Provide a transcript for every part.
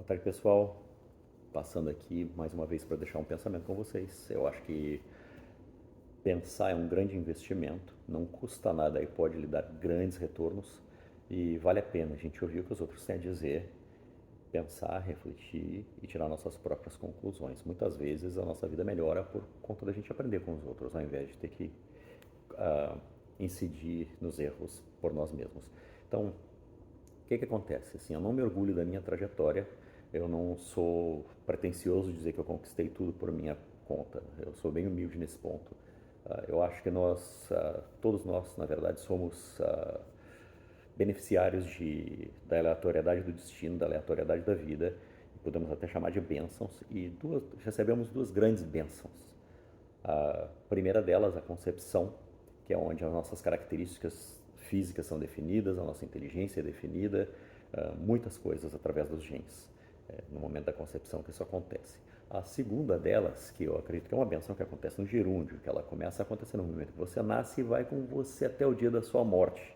Boa tarde, pessoal. Passando aqui mais uma vez para deixar um pensamento com vocês. Eu acho que pensar é um grande investimento, não custa nada e pode lhe dar grandes retornos e vale a pena a gente ouvir o que os outros têm a dizer, pensar, refletir e tirar nossas próprias conclusões. Muitas vezes a nossa vida melhora por conta da gente aprender com os outros, ao invés de ter que uh, incidir nos erros por nós mesmos. Então, o que acontece? Assim, eu não me orgulho da minha trajetória, eu não sou pretensioso de dizer que eu conquistei tudo por minha conta, eu sou bem humilde nesse ponto. Eu acho que todos nós, na verdade, somos beneficiários da aleatoriedade do destino, da aleatoriedade da vida, e podemos até chamar de bênçãos, e recebemos duas grandes bênçãos. A primeira delas, a concepção, que é onde as nossas características físicas são definidas, a nossa inteligência é definida, muitas coisas através dos genes. No momento da concepção que isso acontece. A segunda delas, que eu acredito que é uma benção que acontece no gerúndio, que ela começa a acontecer no momento que você nasce e vai com você até o dia da sua morte.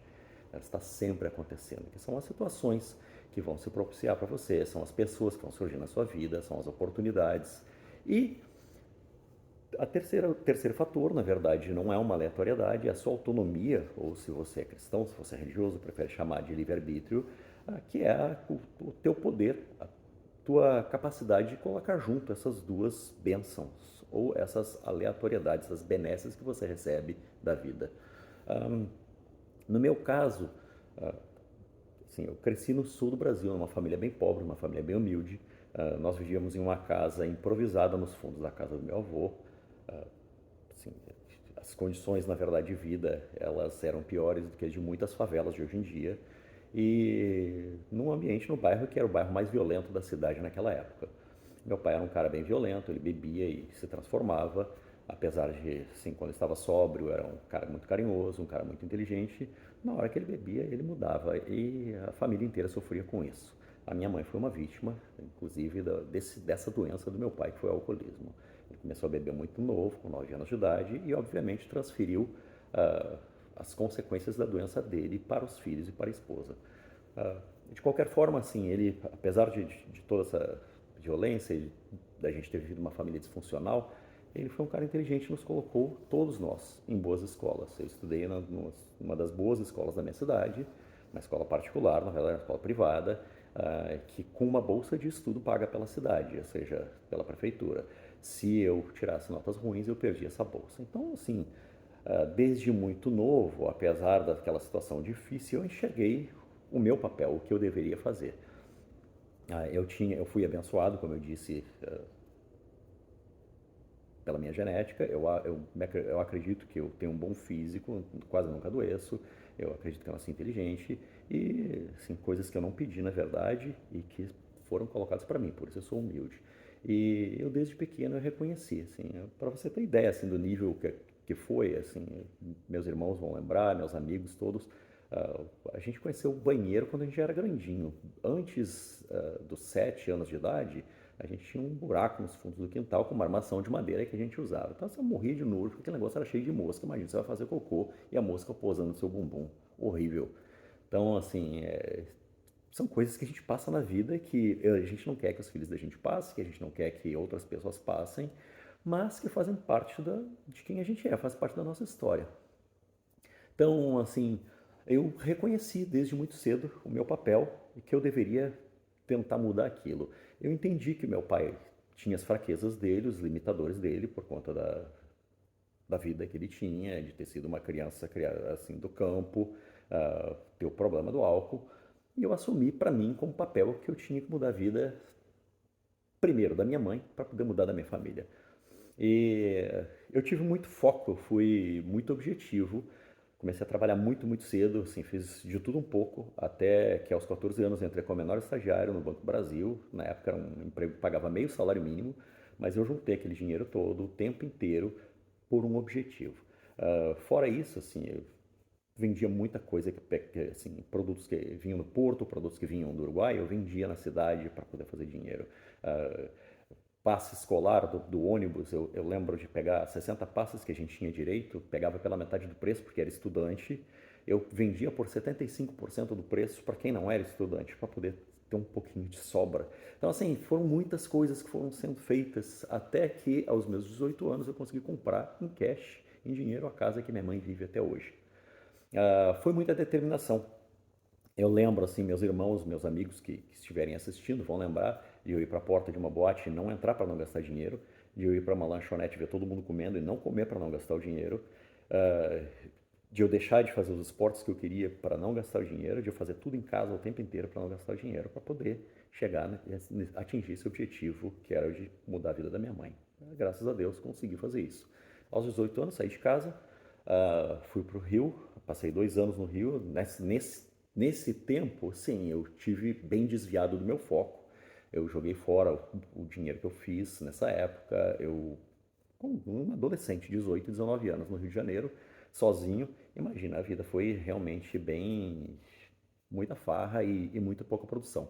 Ela está sempre acontecendo, que são as situações que vão se propiciar para você, são as pessoas que vão surgir na sua vida, são as oportunidades. E o terceiro fator, na verdade, não é uma aleatoriedade, é a sua autonomia, ou se você é cristão, se você é religioso, prefere chamar de livre-arbítrio, que é o teu poder, a tua capacidade de colocar junto essas duas bênçãos, ou essas aleatoriedades, essas benesses que você recebe da vida. No meu caso, assim, eu cresci no sul do Brasil, numa família bem pobre, uma família bem humilde. Nós vivíamos em uma casa improvisada nos fundos da casa do meu avô. Assim, as condições, na verdade, de vida, elas eram piores do que as de muitas favelas de hoje em dia. E num ambiente, no bairro, que era o bairro mais violento da cidade naquela época. Meu pai era um cara bem violento, ele bebia e se transformava, apesar de, assim, quando estava sóbrio, era um cara muito carinhoso, um cara muito inteligente. Na hora que ele bebia, ele mudava e a família inteira sofria com isso. A minha mãe foi uma vítima, inclusive, dessa doença do meu pai, que foi o alcoolismo. Ele começou a beber muito novo, com 9 anos de idade, e obviamente transferiu as consequências da doença dele para os filhos e para a esposa. De qualquer forma, assim, ele, apesar de toda essa violência e da gente ter vivido uma família disfuncional, ele foi um cara inteligente e nos colocou, todos nós, em boas escolas. Eu estudei numa das boas escolas da minha cidade, uma escola particular, na verdade, uma escola privada, que com uma bolsa de estudo paga pela cidade, ou seja, pela prefeitura. Se eu tirasse notas ruins, eu perdia essa bolsa. Então, assim, desde muito novo, apesar daquela situação difícil, eu enxerguei o meu papel, o que eu deveria fazer. Eu fui abençoado, como eu disse, pela minha genética. Eu acredito que eu tenho um bom físico, quase nunca adoeço. Eu acredito que eu nasci inteligente e, assim, coisas que eu não pedi, na verdade, e que foram colocadas para mim, por isso eu sou humilde. E eu, desde pequeno, eu reconheci, assim, para você ter ideia, assim, do nível que foi, assim, meus irmãos vão lembrar, meus amigos todos, a gente conheceu o banheiro quando a gente era grandinho. Antes dos 7 anos de idade, a gente tinha um buraco nos fundos do quintal com uma armação de madeira que a gente usava. Então você morria de nojo, porque aquele negócio era cheio de mosca. Imagina, você vai fazer cocô e a mosca pousando no seu bumbum. Horrível. Então, assim, são coisas que a gente passa na vida que a gente não quer que os filhos da gente passem, que a gente não quer que outras pessoas passem, mas que fazem parte de quem a gente é, faz parte da nossa história. Então, assim, eu reconheci desde muito cedo o meu papel e que eu deveria tentar mudar aquilo. Eu entendi que meu pai tinha as fraquezas dele, os limitadores dele, por conta da vida que ele tinha, de ter sido uma criança criada assim do campo, ter o problema do álcool. E eu assumi para mim como papel que eu tinha que mudar a vida, primeiro da minha mãe, para poder mudar da minha família. E eu tive muito foco, eu fui muito objetivo. Comecei a trabalhar muito, muito cedo, assim, fiz de tudo um pouco, até que aos 14 anos entrei como menor estagiário no Banco do Brasil. Na época era um emprego que pagava meio salário mínimo, mas eu juntei aquele dinheiro todo, o tempo inteiro, por um objetivo. Fora isso, assim, eu vendia muita coisa, assim, produtos que vinham do Porto, produtos que vinham do Uruguai, eu vendia na cidade para poder fazer dinheiro. Uh, Passe escolar do ônibus, eu lembro de pegar 60 passes que a gente tinha direito, pegava pela metade do preço porque era estudante, eu vendia por 75% do preço para quem não era estudante, para poder ter um pouquinho de sobra. Então, assim, foram muitas coisas que foram sendo feitas até que, aos meus 18 anos, eu consegui comprar em cash, em dinheiro, a casa que minha mãe vive até hoje. Foi muita determinação. Eu lembro, assim, meus irmãos, meus amigos que estiverem assistindo vão lembrar de eu ir para a porta de uma boate e não entrar para não gastar dinheiro, de eu ir para uma lanchonete e ver todo mundo comendo e não comer para não gastar o dinheiro, uh, de eu deixar de fazer os esportes que eu queria para não gastar o dinheiro, de eu fazer tudo em casa o tempo inteiro para não gastar o dinheiro, para poder chegar, né, atingir esse objetivo que era o de mudar a vida da minha mãe. Graças a Deus consegui fazer isso. Aos 18 anos saí de casa, fui para o Rio, passei 2 anos no Rio. Nesse tempo, sim, eu tive bem desviado do meu foco. Eu joguei fora o dinheiro que eu fiz nessa época. Eu, como um adolescente, 18, 19 anos, no Rio de Janeiro, sozinho, imagina, a vida foi realmente bem, muita farra e muita pouca produção.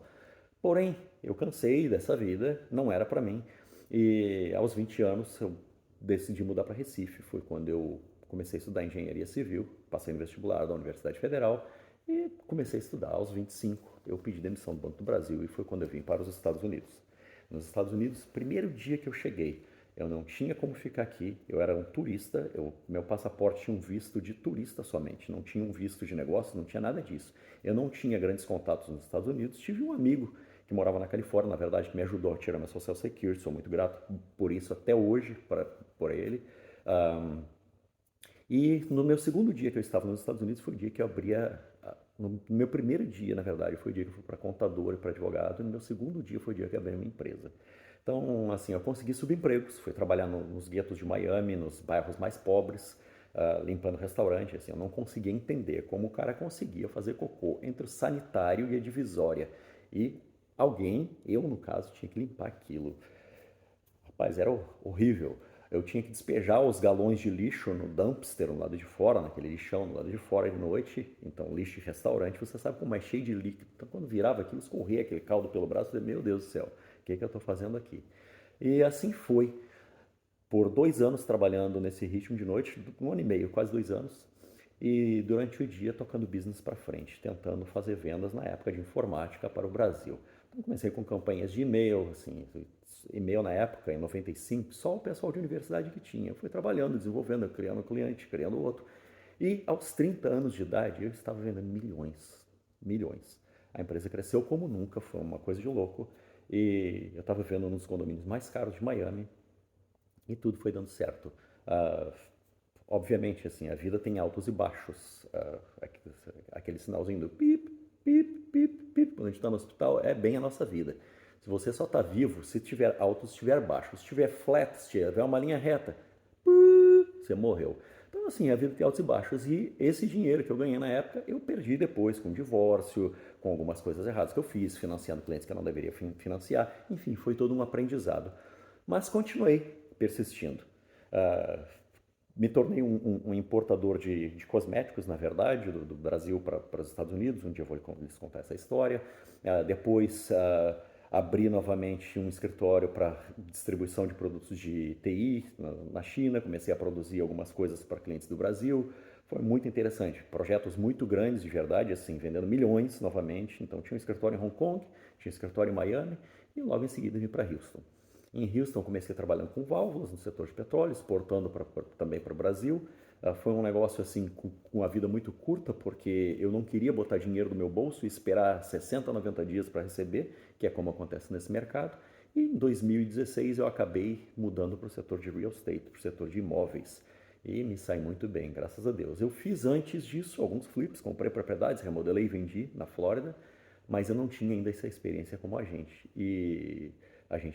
Porém, eu cansei dessa vida, não era para mim. E aos 20 anos eu decidi mudar para Recife. Foi quando eu comecei a estudar engenharia civil, passei no vestibular da Universidade Federal e comecei a estudar. Aos 25, eu pedi demissão do Banco do Brasil e foi quando eu vim para os Estados Unidos. Nos Estados Unidos, primeiro dia que eu cheguei, eu não tinha como ficar aqui, eu era um turista, meu passaporte tinha um visto de turista somente, não tinha um visto de negócio, não tinha nada disso. Eu não tinha grandes contatos nos Estados Unidos, tive um amigo que morava na Califórnia, na verdade, que me ajudou a tirar minha Social Security, sou muito grato por isso até hoje, por ele. Um, e no meu segundo dia que eu estava nos Estados Unidos foi o dia que eu abria. No meu primeiro dia, na verdade, foi o dia que eu fui para contador e para advogado, e no meu segundo dia foi o dia que eu abri minha empresa. Então, assim, eu consegui subempregos, fui trabalhar nos guetos de Miami, nos bairros mais pobres, limpando restaurante. Assim, eu não conseguia entender como o cara conseguia fazer cocô entre o sanitário e a divisória. E alguém, eu no caso, tinha que limpar aquilo. Rapaz, era horrível. Eu tinha que despejar os galões de lixo no dumpster no lado de fora, naquele lixão no lado de fora de noite. Então, lixo de restaurante, você sabe como é cheio de líquido. Então, quando virava aquilo, escorria aquele caldo pelo braço, eu falei, meu Deus do céu, o que é que eu estou fazendo aqui? E assim foi. Por 2 anos trabalhando nesse ritmo de noite, 1 ano e meio, quase 2 anos. E durante o dia tocando business para frente, tentando fazer vendas na época de informática para o Brasil. Então, comecei com campanhas de e-mail, assim, e-mail na época, em 95, só o pessoal de universidade que tinha. Eu fui trabalhando, desenvolvendo, criando cliente, criando outro. E aos 30 anos de idade, eu estava vendendo milhões, milhões. A empresa cresceu como nunca, foi uma coisa de louco. E eu estava vivendo nos condomínios mais caros de Miami e tudo foi dando certo. Uh, Obviamente, assim, a vida tem altos e baixos. Aquele sinalzinho do pip, pip, pip, pip, quando a gente está no hospital, é bem a nossa vida. Se você só está vivo, se tiver alto, se tiver baixo, se tiver flat, se tiver uma linha reta, você morreu. Então, assim, a vida tem altos e baixos. E esse dinheiro que eu ganhei na época, eu perdi depois com divórcio, com algumas coisas erradas que eu fiz, financiando clientes que eu não deveria financiar. Enfim, foi todo um aprendizado. Mas continuei persistindo. Uh, Me tornei um importador de cosméticos, na verdade, do Brasil para os Estados Unidos. Um dia eu vou lhes contar essa história. Depois abri novamente um escritório para distribuição de produtos de TI na China. Comecei a produzir algumas coisas para clientes do Brasil. Foi muito interessante. Projetos muito grandes, de verdade, assim, vendendo milhões novamente. Então, tinha um escritório em Hong Kong, tinha um escritório em Miami e logo em seguida vim para Houston. Em Houston, comecei trabalhando com válvulas no setor de petróleo, exportando também para o Brasil. Foi um negócio assim com a vida muito curta, porque eu não queria botar dinheiro no meu bolso e esperar 60, 90 dias para receber, que é como acontece nesse mercado. E em 2016 eu acabei mudando para o setor de real estate, para o setor de imóveis. E me sai muito bem, graças a Deus. Eu fiz antes disso alguns flips, comprei propriedades, remodelei e vendi na Flórida, mas eu não tinha ainda essa experiência como agente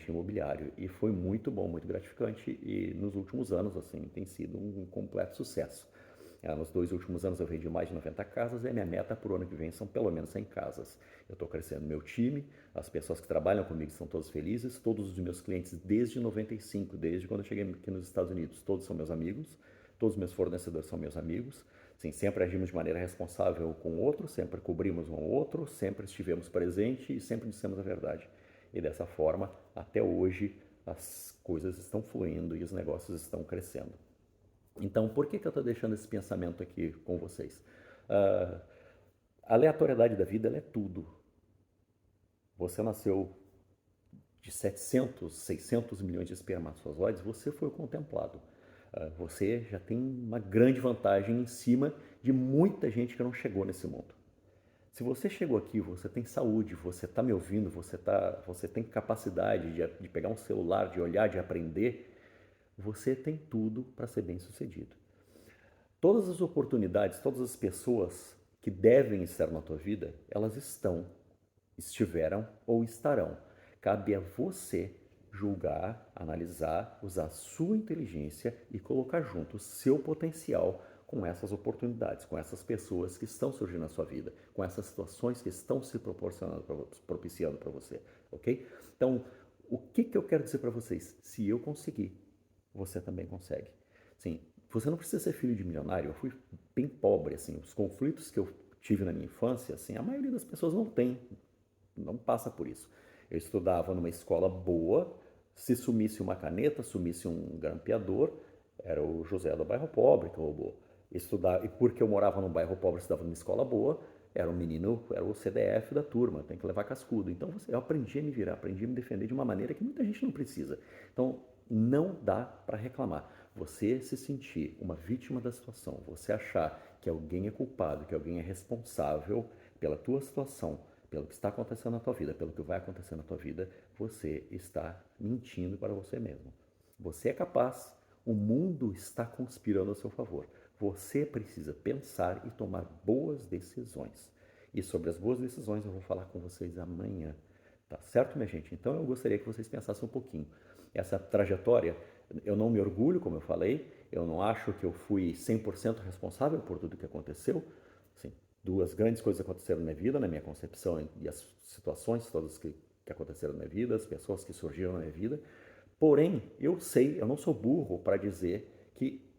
imobiliário, e foi muito bom, muito gratificante, e nos últimos anos, assim, tem sido um completo sucesso. Nos 2 últimos anos eu vendi mais de 90 casas e a minha meta para o ano que vem são pelo menos 100 casas. Eu estou crescendo meu time, as pessoas que trabalham comigo são todas felizes, todos os meus clientes desde 95, desde quando eu cheguei aqui nos Estados Unidos, todos são meus amigos, todos os meus fornecedores são meus amigos. Sim, sempre agimos de maneira responsável com o outro, sempre cobrimos um ao outro, sempre estivemos presentes e sempre dissemos a verdade. E dessa forma, até hoje, as coisas estão fluindo e os negócios estão crescendo. Então, por que eu estou deixando esse pensamento aqui com vocês? A aleatoriedade da vida ela é tudo. Você nasceu de 700, 600 milhões de espermatozoides, você foi contemplado. Você já tem uma grande vantagem em cima de muita gente que não chegou nesse mundo. Se você chegou aqui, você tem saúde, você está me ouvindo, você tem capacidade de pegar um celular, de olhar, de aprender, você tem tudo para ser bem sucedido. Todas as oportunidades, todas as pessoas que devem estar na tua vida, elas estão, estiveram ou estarão. Cabe a você julgar, analisar, usar a sua inteligência e colocar junto o seu potencial com essas oportunidades, com essas pessoas que estão surgindo na sua vida, com essas situações que estão se proporcionando, propiciando para você, ok? Então, o que eu quero dizer para vocês? Se eu conseguir, você também consegue. Sim, você não precisa ser filho de milionário. Eu fui bem pobre, assim, os conflitos que eu tive na minha infância, assim, a maioria das pessoas não tem, não passa por isso. Eu estudava numa escola boa, se sumisse uma caneta, sumisse um grampeador, era o José do bairro pobre que roubou. Estudar, e porque eu morava num bairro pobre, estudava numa escola boa, era um menino, era o CDF da turma, tem que levar cascudo. Então eu aprendi a me virar, aprendi a me defender de uma maneira que muita gente não precisa. Então não dá para reclamar. Você se sentir uma vítima da situação, você achar que alguém é culpado, que alguém é responsável pela tua situação, pelo que está acontecendo na tua vida, pelo que vai acontecer na tua vida, você está mentindo para você mesmo. Você é capaz, o mundo está conspirando a seu favor. Você precisa pensar e tomar boas decisões. E sobre as boas decisões eu vou falar com vocês amanhã. Tá certo, minha gente? Então eu gostaria que vocês pensassem um pouquinho. Essa trajetória, eu não me orgulho, como eu falei, eu não acho que eu fui 100% responsável por tudo que aconteceu. Assim, duas grandes coisas aconteceram na minha vida, na minha concepção e as situações todas que aconteceram na minha vida, as pessoas que surgiram na minha vida. Porém, eu sei, eu não sou burro para dizer que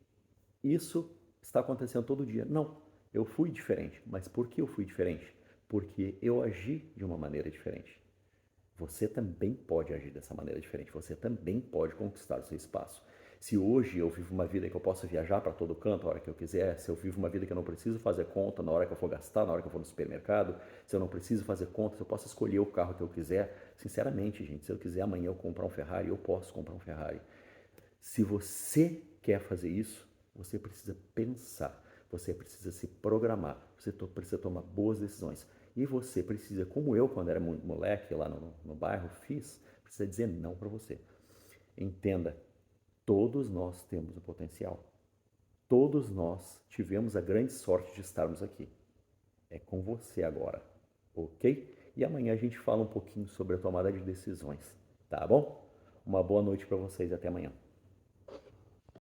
isso está acontecendo todo dia. Não, eu fui diferente. Mas por que eu fui diferente? Porque eu agi de uma maneira diferente. Você também pode agir dessa maneira diferente, você também pode conquistar o seu espaço. Se hoje eu vivo uma vida que eu posso viajar para todo canto a hora que eu quiser, se eu vivo uma vida que eu não preciso fazer conta na hora que eu for gastar, na hora que eu for no supermercado, se eu não preciso fazer conta, se eu posso escolher o carro que eu quiser, sinceramente, gente, se eu quiser amanhã eu comprar um Ferrari, eu posso comprar um Ferrari. Se você quer fazer isso, você precisa pensar, você precisa se programar, você precisa tomar boas decisões. E você precisa, como eu, quando era moleque lá no bairro, fiz, precisa dizer não para você. Entenda, todos nós temos o potencial. Todos nós tivemos a grande sorte de estarmos aqui. É com você agora, ok? E amanhã a gente fala um pouquinho sobre a tomada de decisões, tá bom? Uma boa noite para vocês e até amanhã.